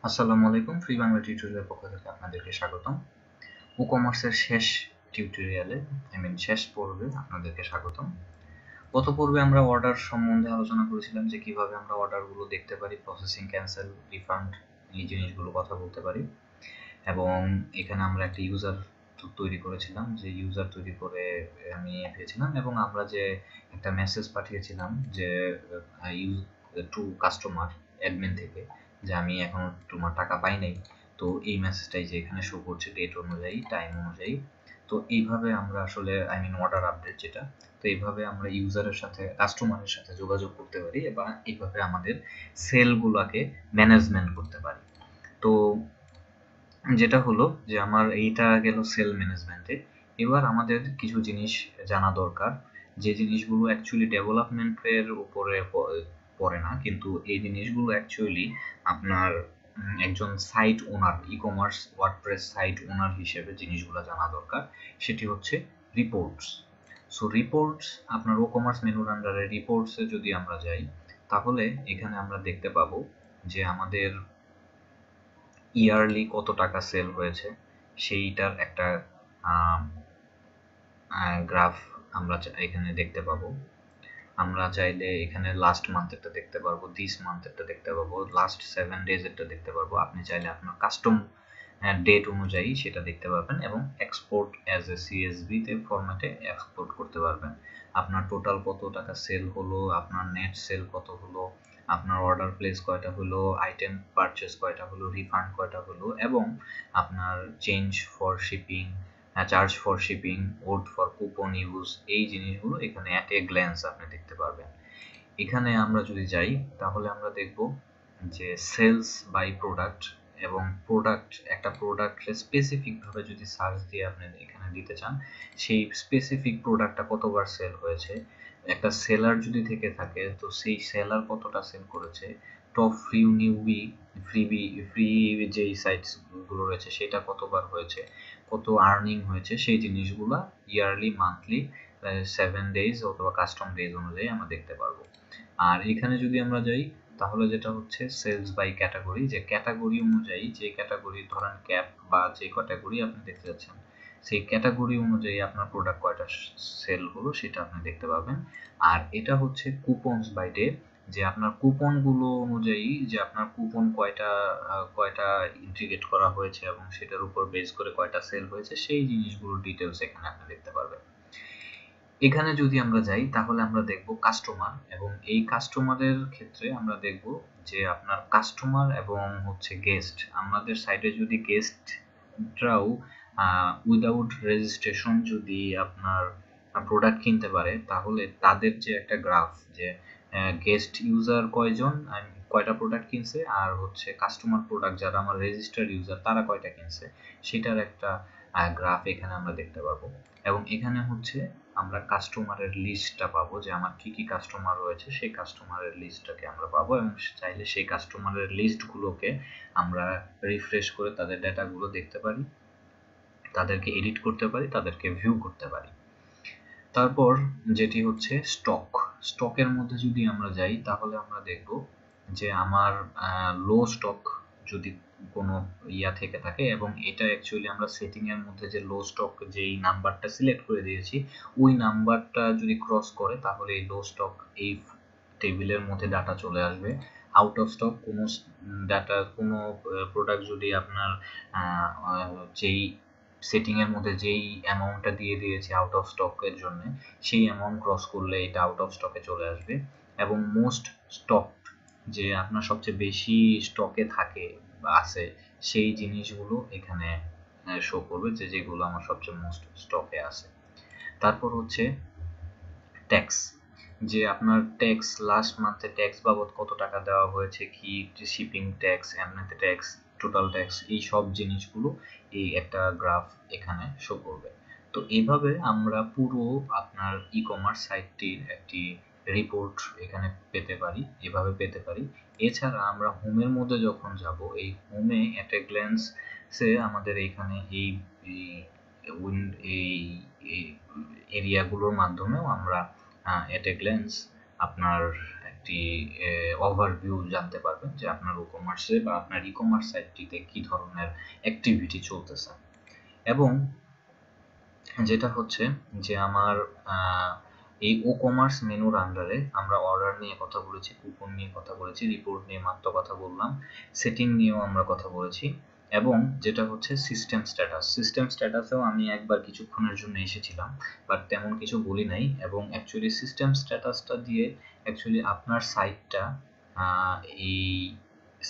আসসালামু আলাইকুম। ফ্রি বাংলা টিউটোরিয়ালের পক্ষ থেকে আপনাদেরকে স্বাগতম। ই-কমার্সের শেষ টিউটোরিয়ালে শেষ পর্বে আপনাদেরকে স্বাগতম। গত পর্বে আমরা অর্ডার সম্বন্ধে আলোচনা করেছিলাম যে কিভাবে আমরা অর্ডারগুলো দেখতে পারি, প্রসেসিং, ক্যান্সেল, রিফান্ড এই জিনিসগুলো কথা বলতে পারি। এবং এখানে আমরা একটা ইউজার তৈরি করেছিলাম, যে ইউজার তৈরি করে আমি পেয়েছিলাম, এবং আমরা যে একটা মেসেজ পাঠিয়েছিলাম যে ইউজ টু কাস্টমার অ্যাডমিন থেকে, যে আমি এখন তোমার টাকা পাই নাই। তো এই মেসেজটাই যে এখানে শো করছে ডেট অনুযায়ী, টাইম অনুযায়ী। তো এইভাবে আমরা আসলে অর্ডার আপডেট যেটা, তো এইভাবে আমরা ইউজারের সাথে, কাস্টমারের সাথে যোগাযোগ করতে পারি এবং এইভাবে আমাদের সেলগুলোকে ম্যানেজমেন্ট করতে পারি। তো যেটা হলো যে আমার এইটা গেল সেল ম্যানেজমেন্টে। এবার আমাদের কিছু জিনিস জানা দরকার, যে জিনিসগুলো অ্যাকচুয়ালি ডেভেলপমেন্টের উপরে পড়ে না, কিন্তু এই জিনিসগুলো অ্যাকচুয়ালি আপনার একজন সাইট ওনার, ই-কমার্স ওয়ার্ডপ্রেস সাইট ওনার হিসেবে জিনিসগুলো জানা দরকার। সেটি হচ্ছে রিপোর্টস। সো রিপোর্টস, আপনার ই-কমার্স মেনুর আন্ডারে রিপোর্টসে যদি আমরা যাই, তাহলে এখানে আমরা দেখতে পাবো যে আমাদের ইয়ারলি কত টাকা সেল হয়েছে সেইটার একটা গ্রাফ আমরা এখানে দেখতে পাবো। আমরা চাইলে এখানে লাস্ট মান্থেরটা দেখতে পারবো, দিস মান্থেরটা দেখতে পাবো, লাস্ট 7 ডেজেরটা দেখতে পারবো। আপনি চাইলে আপনার কাস্টম ডেট অনুযায়ী সেটা দেখতে পারবেন এবং এক্সপোর্ট অ্যাজ এ সিএসভি তে ফরম্যাটে এক্সপোর্ট করতে পারবেন। আপনার টোটাল কত টাকা সেল হলো, আপনার নেট সেল কত হলো, আপনার অর্ডার প্লেস কয়টা হলো, আইটেম পারচেস কয়টা হলো, রিফান্ড কয়টা হলো, এবং আপনার change for shipping, charge for shipping, add for coupon use, এই জিনিসগুলো এখানে অ্যাট এ গ্ল্যান্স আপনি দেখতে পারবেন। এখানে আমরা যদি যাই, তাহলে আমরা দেখব যে সেলস বাই প্রোডাক্ট, এবং প্রোডাক্ট, একটা প্রোডাক্টে স্পেসিফিকভাবে যদি সার্চ দিয়ে আপনি এখানে দিতে চান, সেই স্পেসিফিক প্রোডাক্টটা কতবার সেল হয়েছে, একটা সেলার যদি থেকে থাকে তো সেই সেলার কতটা সেল করেছে, টপ ফ্রি নিউবি, ফ্রি যেই সাইটসগুলো রয়েছে সেটা কতবার হয়েছে, কত আর্নিং হয়েছে, সেই জিনিসগুলা ইয়ারলি, মান্থলি, 7 ডেজ অথবা কাস্টম ডেজ অনুযায়ী আমরা দেখতে পারবো। আর এখানে যদি আমরা যাই, তাহলে যেটা হচ্ছে সেলস বাই ক্যাটাগরি, যে ক্যাটাগরি অনুযায়ী, যে ক্যাটাগরি ধরেন ক্যাপ বা যে ক্যাটাগরি আপনি দেখতে যাচ্ছেন, সেই ক্যাটাগরি অনুযায়ী আপনার প্রোডাক্ট কয়টা সেল হলো সেটা আপনি দেখতে পাবেন। আর এটা হচ্ছে কুপনস বাই ডে, যে আপনার কুপনগুলো অনুযায়ী, যে আপনার কুপন কয়টা ইন্টিগ্রেট করা হয়েছে এবং সেটার উপর বেস করে কয়টা সেল হয়েছে, সেই জিনিসগুলোর ডিটেলস এখানে আপনি দেখতে পারবেন। এখানে যদি আমরা যাই, তাহলে আমরা দেখব কাস্টমার, এবং এই কাস্টমারের ক্ষেত্রে আমরা দেখব যে আপনার কাস্টমার এবং হচ্ছে গেস্ট, আমাদের সাইটে যদি গেস্টরাও উইদাউট রেজিস্ট্রেশন যদি আপনার প্রোডাক্ট কিনতে পারে, তাহলে তাদের যে একটা গ্রাফ, যে গেস্ট ইউজার কয়জন, কয়টা প্রোডাক্ট কিনছে, আর হচ্ছে কাস্টমার প্রোডাক্ট যারা আমার রেজিস্টার্ড ইউজার তারা কয়টা কিনছে, সেটার একটা গ্রাফ এখানে আমরা দেখতে পাবো। এবং এখানে হচ্ছে আমরা কাস্টমারের লিস্টটা পাবো, যে আমার কি কি কাস্টমার রয়েছে সেই কাস্টমারের লিস্টটাকে আমরা পাবো, এবং চাইলে সেই কাস্টমারের লিস্টগুলোকে আমরা রিফ্রেশ করে তাদের ডেটাগুলো দেখতে পারি, তাদেরকে এডিট করতে পারি, তাদেরকে ভিউ করতে পারি। তারপর যেটি হচ্ছে স্টকের মধ্যে যদি আমরা যাই, তাহলে আমরা দেখব যে আমার লো স্টক যদি কোনো থেকে থাকে, এবং এটা অ্যাকচুয়ালি আমরা সেটিং এর মধ্যে যে লো স্টক যেই নাম্বারটা সিলেক্ট করে দিয়েছি, ওই নাম্বারটা যদি ক্রস করে, তাহলে এই লো স্টক এই টেবিলের মধ্যে ডাটা চলে আসবে। আউট অফ স্টক কোনো ডাটা, কোনো প্রোডাক্ট যদি আপনার যেই সেটিং এর মধ্যে যেই অ্যামাউন্টটা দিয়ে দিয়েছে আউট অফ স্টকের জন্য, সেই অ্যামাউন্ট ক্রস করলে এটা আউট অফ স্টকে চলে আসবে। এবং মোস্ট স্টক, যে আপনার সবচেয়ে বেশি স্টকে থাকে বা আছে, সেই জিনিসগুলো এখানে শো করবে, যে যেগুলো আমার সবচেয়ে মোস্ট স্টকে আছে। তারপর হচ্ছে ট্যাক্স, যে আপনার ট্যাক্স, লাস্ট মান্থে ট্যাক্স বাবদ কত টাকা দেওয়া হয়েছে, কি শিপিং ট্যাক্স, এমনিতে ট্যাক্স, টোটাল ট্যাক্স, এই সব জিনিসগুলো এই একটা গ্রাফ এখানে শো করবে। তো এইভাবে আমরা পুরো আপনার ই-কমার্স সাইটটির একটি রিপোর্ট এখানে পেতে পারি, এভাবে পেতে পারি। এছাড়া আমরা হোমের মধ্যে যখন যাব, এই হোমে অ্যাট এ গ্ল্যান্সে আমাদের এখানে এই এরিয়াগুলোর মাধ্যমেও আমরা অ্যাট এ গ্ল্যান্স আপনার একটি ওভারভিউ জানতে পারবেন যে আপনার ই-কমার্সে বা আপনার ই-কমার্স সাইটটিতে কি ধরনের অ্যাক্টিভিটি চলতেছে। এবং যেটা হচ্ছে যে আমার এই ও-কমার্স মেনুর আন্ডারে আমরা অর্ডার নিয়ে কথা বলেছি, কুপন নিয়ে কথা বলেছি, রিপোর্ট নিয়ে মাত্র কথা বললাম, সেটিং নিয়েও আমরা কথা বলেছি, এবং যেটা হচ্ছে সিস্টেম স্ট্যাটাসেও আমি একবার কিছুক্ষণের জন্য এসেছিলাম, বাট তেমন কিছু বলি নাই। এবং অ্যাকচুয়ালি সিস্টেম স্ট্যাটাসটা দিয়ে অ্যাকচুয়ালি আপনার এই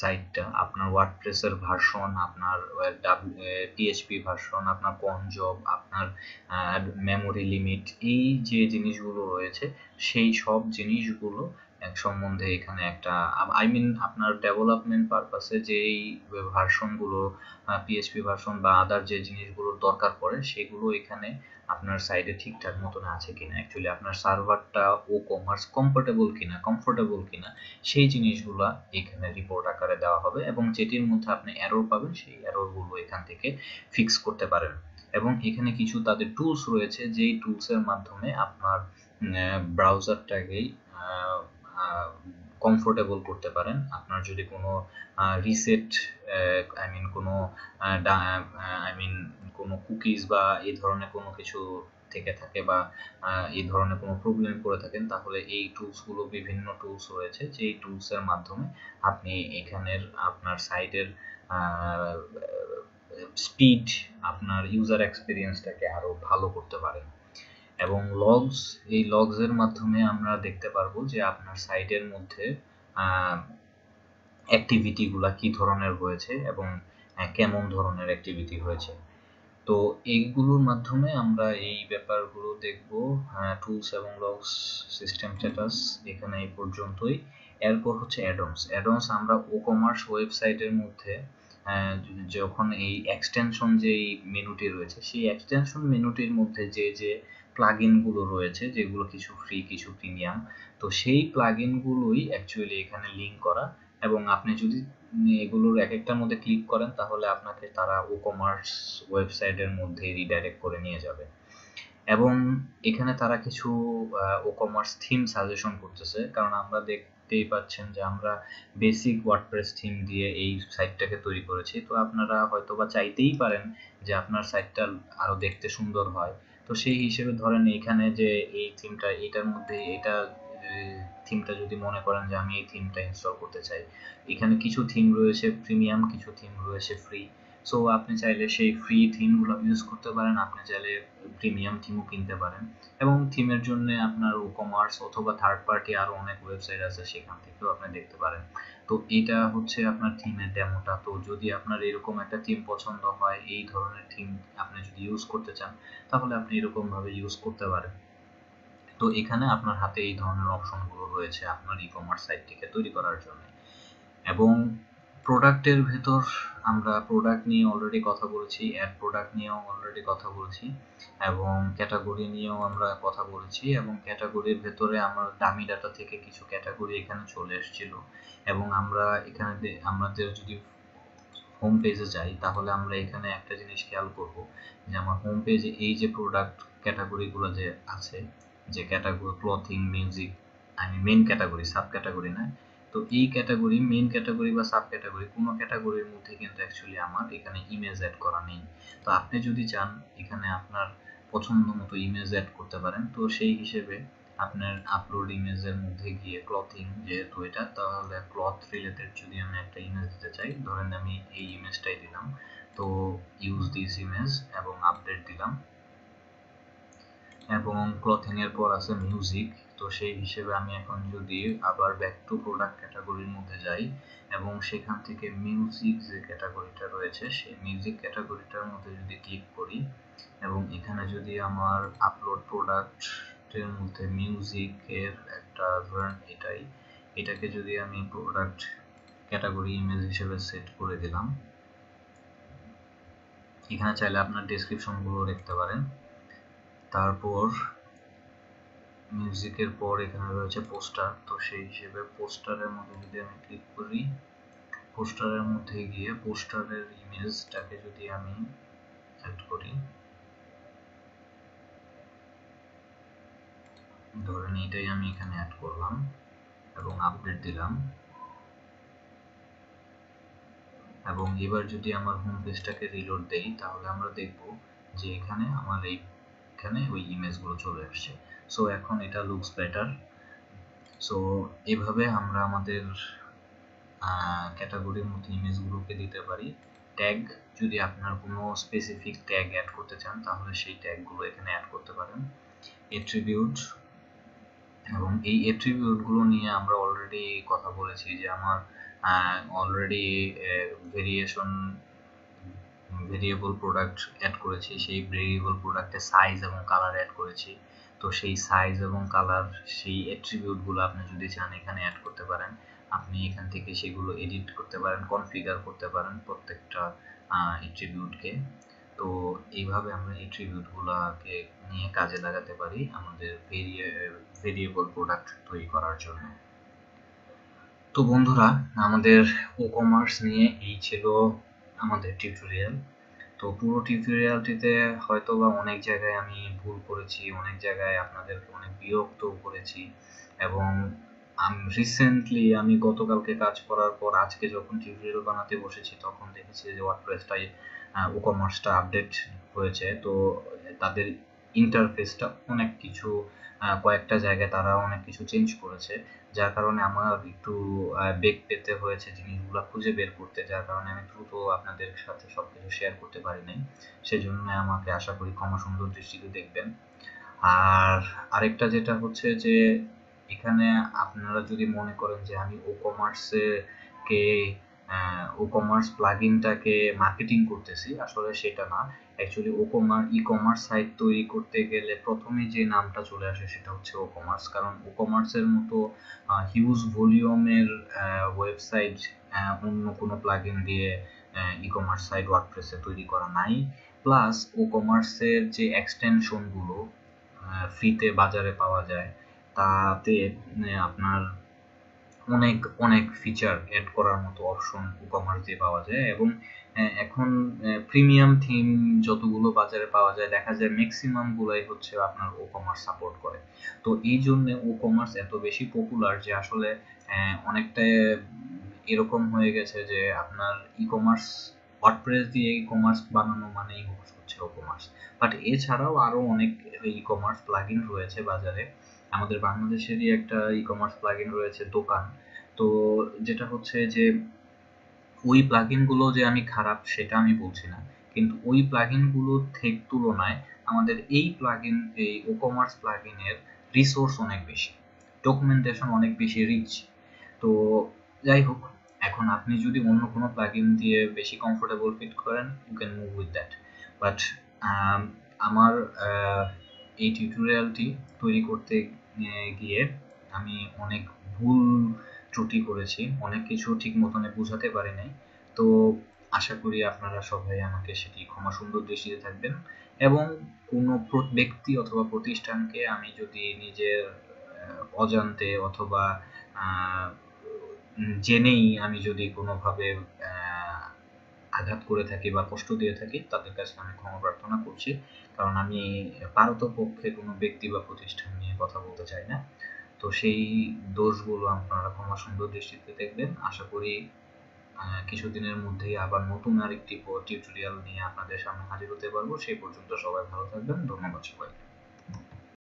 সাইটটা আপনার ওয়ার্ডপ্রেসের ভার্সন, আপনার পিএইচপি ভার্সন, আপনার কনজব, আপনার মেমোরি লিমিট, এই যে জিনিসগুলো রয়েছে সেই সব জিনিসগুলো এক সম্বন্ধে এখানে একটা আপনার ডেভেলপমেন্ট পারপাসে যেই ভার্সনগুলো, পিএইচপি ভার্সন বা আদার যে জিনিসগুলোর দরকার পড়ে সেগুলো এখানে আপনার সাইডে ঠিকঠাক মতন আছে কিনা, অ্যাকচুয়ালি আপনার সার্ভারটা ও-কমার্স কমফোর্টেবল কিনা সেই জিনিসগুলো এখানে রিপোর্ট আকারে দেওয়া হবে, এবং যেটির মধ্যে আপনি এরর পাবেন সেই এররগুলো এখান থেকে ফিক্স করতে পারেন। এবং এখানে কিছু তাদের টুলস রয়েছে যেই টুলসের মাধ্যমে আপনার ব্রাউজারটাকেই কমফোর্টেবল করতে পারেন। আপনার যদি কোনো রিসেট কোনো কুকিজ বা এই ধরনের কোনো কিছু থেকে থাকে বা এই ধরনের কোনো প্রবলেম করে থাকেন, তাহলে এই টুলসগুলো, বিভিন্ন টুলস রয়েছে যেই টুলসের মাধ্যমে আপনি এখানের আপনার সাইটের স্পিড, আপনার ইউজার এক্সপিরিয়েন্সটাকে আরো ভালো করতে পারেন। এবং এই লগসের মাধ্যমে আমরা দেখতে পারবো যে আপনার সাইটের মধ্যে অ্যাক্টিভিটিগুলা কি ধরনের হয়েছে এবং কেমন ধরনের অ্যাক্টিভিটি হয়েছে। তো এইগুলোর মাধ্যমে আমরা এই ব্যাপারগুলো দেখব। টুলস এবং লগস, সিস্টেম স্ট্যাটাস এখানে এই পর্যন্তই। এরপর হচ্ছে অ্যাডন্স আমরা ও-কমার্স ওয়েবসাইটের মধ্যে যখন এই এক্সটেনশন যেই মেনুটি রয়েছে সেই এক্সটেনশন মেনুটির মধ্যে যে প্লাগইনগুলো রয়েছে, যেগুলো কিছু ফ্রি কিছু প্রিমিয়াম, তো সেই প্লাগইনগুলোই অ্যাকচুয়ালি এখানে লিঙ্ক করা। এবং আপনি যদি এগুলোর এক একটার মধ্যে ক্লিক করেন তাহলে আপনাকে তারা ও-কমার্স ওয়েবসাইটের মধ্যে রিডাইরেক্ট করে নিয়ে যাবে। এবং এখানে তারা কিছু ও-কমার্স থিম সাজেশন করতেছে, কারণ আমরা দেখতেই পাচ্ছেন যে আমরা বেসিক ওয়ার্ডপ্রেস থিম দিয়ে এই সাইটটাকে তৈরি করেছি। তো আপনারা হয়তোবা চাইতেই পারেন যে আপনার সাইটটা আরো দেখতে সুন্দর হয়। তো সেই হিসেবে ধরেন এখানে যে এই থিমটা, এটার মধ্যে এটা থিমটা যদি মনে করেন যে আমি এই থিমটা ইনস্টল করতে চাই, এখানে কিছু থিম রয়েছে প্রিমিয়াম, কিছু থিম রয়েছে ফ্রি। সো আপনি চাইলে সেই ফ্রি থিমগুলো ইউজ করতে পারেন, আপনি চাইলে প্রিমিয়াম থিমও কিনতে পারেন। এবং থিমের জন্য আপনার ও-কমার্স অথবা থার্ড পার্টি আরো অনেক ওয়েবসাইট আছে, সেখান থেকেও আপনি দেখতে পারেন। তো এটা হচ্ছে আপনার থিমের ডেমোটা। তো যদি আপনার এরকম একটা থিম পছন্দ হয়, এই ধরনের থিম আপনি যদি ইউজ করতে চান, তাহলে আপনি এরকম ভাবে ইউজ করতে পারেন। তো এখানে আপনার হাতে এই ধরনের অপশনগুলো রয়েছে আপনার ই-কমার্স সাইটটিকে তৈরি করার জন্য। এবং প্রোডাক্টের ভেতর আমরা প্রোডাক্ট নিয়ে অলরেডি কথা বলেছি, অ্যাড প্রোডাক্ট নিয়েও অলরেডি কথা বলেছি, এবং ক্যাটাগরি নিয়েও আমরা কথা বলেছি। এবং ক্যাটাগরির ভেতরে আমার ডামি ডাটা থেকে কিছু ক্যাটাগরি এখানে চলে এসেছিল। এবং আমরা এখানে আমাদের যদি হোম পেজে যাই তাহলে আমরা এখানে একটা জিনিস খেয়াল করব যে আমার হোম পেজে এই যে প্রোডাক্ট ক্যাটাগরিগুলো যে আছে, যে category clothing, music, main category, sub category না। তো এই ক্যাটাগরি, মেইন ক্যাটাগরি বা সাব ক্যাটাগরি, কোনো ক্যাটাগরির মধ্যে কিন্তু অ্যাকচুয়ালি আমার এখানে ইমেজ অ্যাড করা নেই। তো আপনি যদি চান এখানে আপনার পছন্দ মতো ইমেজ অ্যাড করতে পারেন। তো সেই হিসেবে আপনার আপলোড ইমেজের মধ্যে গিয়ে ক্লথিং যেহেতু এটা, তাহলে ক্লথ রিলেটেড যদি আমি একটা ইমেজ দিতে চাই, ধরেন আমি এই ইমেজটাই দিলাম, তো ইউজ দিস ইমেজ এবং আপডেট দিলাম। এবং ক্লথিং এর পর আছে মিউজিক। তো সেই হিসেবে আমি এখন যদি আবার ব্যাক টু প্রোডাক্ট ক্যাটাগরির মধ্যে যাই এবং সেখান থেকে মিউজিক যে ক্যাটাগরিটা রয়েছে সেই মিউজিক ক্যাটাগরিটার মধ্যে যদি ক্লিক করি এবং এখানে যদি আমার আপলোড প্রোডাক্টের মধ্যে মিউজিকের একটা, ধরেন এটাকে যদি আমি প্রোডাক্ট ক্যাটাগরি ইমেজ হিসেবে সেট করে দিলাম, এখানে চাইলে আপনার ডেসক্রিপশনগুলো দেখতে পারেন। তারপর মিউজিকের পর এখানে রয়েছে পোস্টার। তো সেই হিসেবে পোস্টারের মধ্যে যদি আমি ক্লিক করি, পোস্টারের মধ্যে গিয়ে পোস্টারের ইমেজটাকে যদি আমি অ্যাড করি, ধরেন এটাই আমি এখানে অ্যাড করলাম। এবং আপডেট দিলাম। এবং এবার যদি আমার হোম পেজটাকে রিলোড দেই তাহলে আমরা দেখব যে এখানে আমার এইখানে ওই ইমেজগুলো চলে আসছে। সো এখন এটা লুকস বেটার। সো এভাবে আমরা আমাদের ক্যাটাগরির মধ্যে ইমেজগুলোকে দিতে পারি। ট্যাগ, যদি আপনার কোনো স্পেসিফিক ট্যাগ অ্যাড করতে চান তাহলে সেই ট্যাগগুলো এখানে অ্যাড করতে পারেন। এট্রিবিউট, এবং এই এট্রিবিউটগুলো নিয়ে আমরা অলরেডি কথা বলেছি যে আমার অলরেডি ভেরিয়েবল প্রোডাক্ট অ্যাড করেছি, সেই ভেরিয়েবল প্রোডাক্টে সাইজ এবং কালার অ্যাড করেছি। তো সেই সাইজ এবং কালার, সেই অ্যাট্রিবিউটগুলো আপনি যদি চান এখানে অ্যাড করতে পারেন। আপনি এখান থেকে সেগুলো এডিট করতে পারেন, কনফিগার করতে পারেন প্রত্যেকটা অ্যাট্রিবিউটকে। তো এইভাবে আমরা অ্যাট্রিবিউটগুলোকে নিয়ে কাজে লাগাতে পারি আমাদের ভেরিয়েবল প্রোডাক্ট তৈরি করার জন্য। তো বন্ধুরা, আমাদের ই কমার্স নিয়ে এই ছিল আমাদের টিউটোরিয়াল। তো পুরো টিউটোরিয়ালটিতে হয়তোবা অনেক জায়গায় আমি ভুল করেছি, অনেক জায়গায় আপনাদেরকে অনেক বিরক্ত করেছি, এবং রিসেন্টলি আমি গতকালকে কাজ করার পর আজকে যখন টিউটোরিয়াল বানাতে বসেছি তখন দেখেছি যে ওয়ার্ডপ্রেসটাই ই কমার্সটা আপডেট হয়েছে। তো তাদের ইন্টারফেসটা অনেক কিছু, কয়েকটা জায়গায় তারা অনেক কিছু চেঞ্জ করেছে, যার কারণে আমার একটু বেগ পেতে হয়েছে জিনিসগুলো খুঁজে বের করতে, যার কারণে আমি দ্রুত আপনাদের সাথে সবকিছু শেয়ার করতে পারি নাই। সেজন্য আমাকে আশা করি ক্ষমা সুন্দর দৃষ্টিতে দেখবেন। আর আরেকটা যেটা হচ্ছে যে এখানে আপনারা যদি মনে করেন যে আমি ই কমার্সে কে ই কমার্স প্লাগইনটাকে মার্কেটিং করতেছি, আসলে সেটা না। অ্যাকচুয়ালি ই কমার্স সাইট তৈরি করতে গেলে প্রথমে যে নামটা চলে আসে সেটা হচ্ছে ই কমার্স, কারণ ই কমার্সের মতো হিউজ ভলিউমের ওয়েবসাইট অন্য কোনো প্লাগইন দিয়ে ই কমার্স সাইট ওয়ার্ডপ্রেসে তৈরি করা নাই। প্লাস ই কমার্সের যে এক্সটেনশনগুলো ফ্রিতে বাজারে পাওয়া যায় তাতে আপনার অনেক অনেক ফিচার অ্যাড করার মতো অপশন ই কমার্স দিয়ে পাওয়া যায়। এবং এখন প্রিমিয়াম থিম যতগুলো বাজারে পাওয়া যায় দেখা যায় ম্যাক্সিমাম গুলাই হচ্ছে আপনার ই কমার্স সাপোর্ট করে। তো এই জন্য ই কমার্স এত বেশি পপুলার যে আসলে অনেকটা এরকম হয়ে গেছে যে আপনার ই কমার্স ওয়ার্ডপ্রেস দিয়ে ই কমার্স বানানো মানেই হচ্ছে ই কমার্স। বাট এছাড়াও আরো অনেক ই কমার্স প্লাগইন রয়েছে বাজারে। আমাদের বাংলাদেশেরই একটা ই কমার্স প্লাগইন রয়েছে দোকান। তো যেটা হচ্ছে যে ওই প্লাগইন গুলো যে আমি খারাপ সেটা আমি বলছি না, কিন্তু ওই প্লাগইন গুলোর তুলনায় আমাদের এই প্লাগইন, এই ই কমার্স প্লাগইনের রিসোর্স অনেক বেশি, ডকুমেন্টেশন অনেক বেশি রিচ। তো যাই হোক, এখন আপনি যদি অন্য কোনো প্লাগইন দিয়ে বেশি কমফোর্টেবল ফিল করেন you can move with that. But আমার এই টিউটোরিয়ালটি তৈরি করতে গিয়ে আমি অনেক ভুল ত্রুটি করেছি, অনেক কিছু ঠিক মতনে বোঝাতে পারি নাই। তো আশা করি আপনারা সবাই আমাকে সেটি ক্ষমা সুন্দর দৃষ্টিতে থাকবেন। এবং কোনো ব্যক্তি অথবা প্রতিষ্ঠানকে আমি যদি নিজের অজান্তে অথবা জেনেই আমি যদি কোনোভাবে আঘাত করে থাকি বা কষ্ট দিয়ে থাকি তাদের কাছে আমি ক্ষমা প্রার্থনা করছি, কারণ আমি পারতপক্ষে কোনো ব্যক্তি বা প্রতিষ্ঠান নিয়ে কথা বলতে চাই না। তো সেই দোষগুলো আপনারা ক্ষমা সুন্দর দৃষ্টিতে দেখবেন। আশা করি কিছুদিনের মধ্যেই আবার নতুন আরেকটি টিউটোরিয়াল নিয়ে আপনাদের সামনে হাজির হতে পারবো। সেই পর্যন্ত সবাই ভালো থাকবেন। ধন্যবাদ সবাইকে।